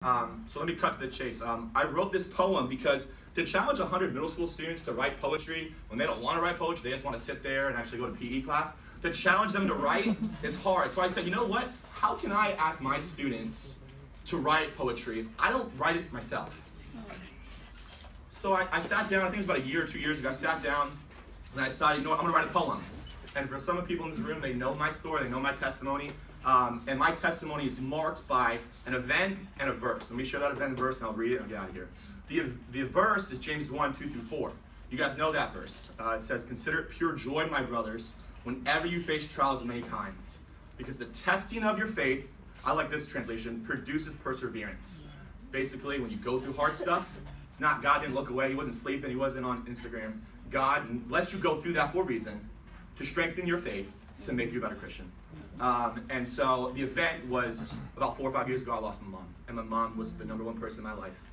So let me cut to the chase. I wrote this poem because to challenge 100 middle school students to write poetry when they don't want to write poetry, they just want to sit there and actually go to PE class, to challenge them to write is hard. So I said, you know what? How can I ask my students to write poetry if I don't write it myself? So I sat down, I think it was about a year or 2 years ago, I sat down and I decided, you know what, I'm going to write a poem. And for some of the people in this room, they know my story, they know my testimony. And my testimony is marked by an event and a verse. Let me share that event and verse and I'll read it and I'll get out of here. The verse is James 1, 2 through 4. You guys know that verse. It says, "Consider it pure joy, my brothers, whenever you face trials of many kinds. Because the testing of your faith," I like this translation, "produces perseverance." Basically, when you go through hard stuff, it's not God didn't look away, he wasn't sleeping, he wasn't on Instagram. God lets you go through that for a reason, to strengthen your faith, to make you a better Christian. And so the event was about 4 or 5 years ago. I lost my mom, and my mom was the number one person in my life.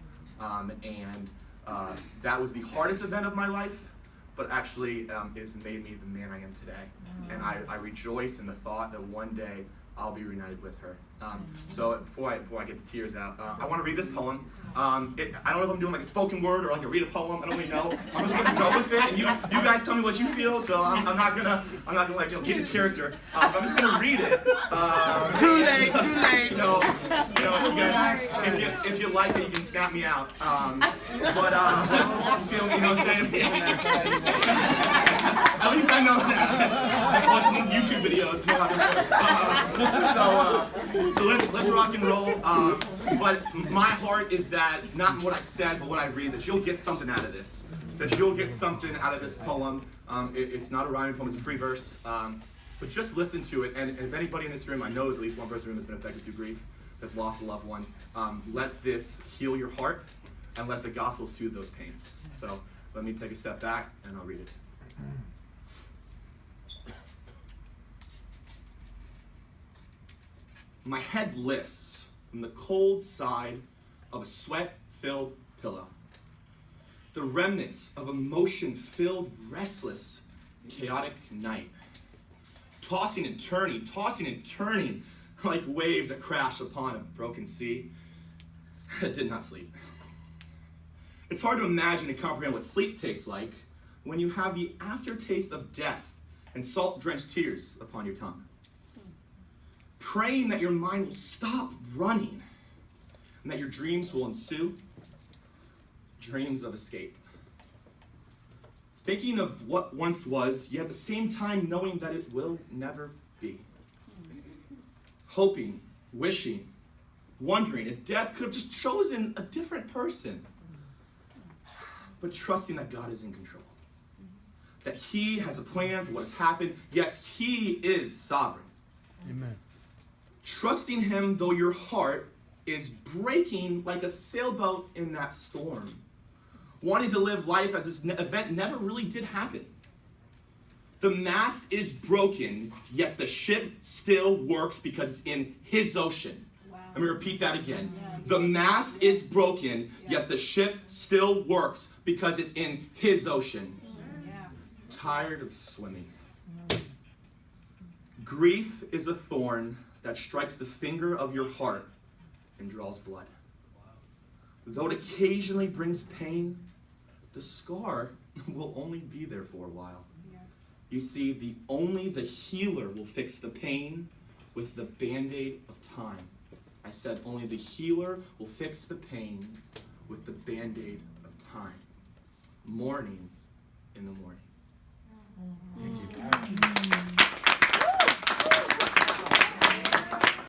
That was the hardest event of my life, but actually it's made me the man I am today. And I rejoice in the thought that one day I'll be reunited with her. So before I get the tears out, I want to read this poem. I don't know if I'm doing like a spoken word or like a read a poem. I don't really know. I'm just gonna go with it, and you guys tell me what you feel. So I'm not gonna like get in character. I'm just gonna read it. Too late. You know, you guys, if you like it, you can snap me out. Feel me? You know what I'm saying? At least I know that. I watch YouTube videos, know how this works. So let's rock and roll. But my heart is that, not what I said, but what I read, that you'll get something out of this. That you'll get something out of this poem. It's not a rhyming poem, it's a free verse. But just listen to it. And if anybody in this room, I know there's at least one person in this room that's been affected through grief, that's lost a loved one, let this heal your heart and let the gospel soothe those pains. So let me take a step back and I'll read it. My head lifts from the cold side of a sweat-filled pillow. The remnants of emotion-filled, restless, chaotic night. Tossing and turning like waves that crash upon a broken sea. I did not sleep. It's hard to imagine and comprehend what sleep tastes like when you have the aftertaste of death and salt-drenched tears upon your tongue. Praying that your mind will stop running and that your dreams will ensue, dreams of escape. Thinking of what once was, yet at the same time knowing that it will never be. Hoping, wishing, wondering if death could have just chosen a different person. But trusting that God is in control. That He has a plan for what has happened. Yes, He is sovereign. Amen. Trusting Him though your heart is breaking like a sailboat in that storm. Wanting to live life as this event never really did happen. The mast is broken, yet the ship still works because it's in His ocean. Wow. Let me repeat that again. Yeah. The mast is broken, yet the ship still works because it's in His ocean. Yeah. Tired of swimming. Grief is a thorn that strikes the finger of your heart and draws blood. Though it occasionally brings pain, the scar will only be there for a while. Yeah. You see, only the healer will fix the pain with the band-aid of time. I said only the healer will fix the pain with the band-aid of time. Mourning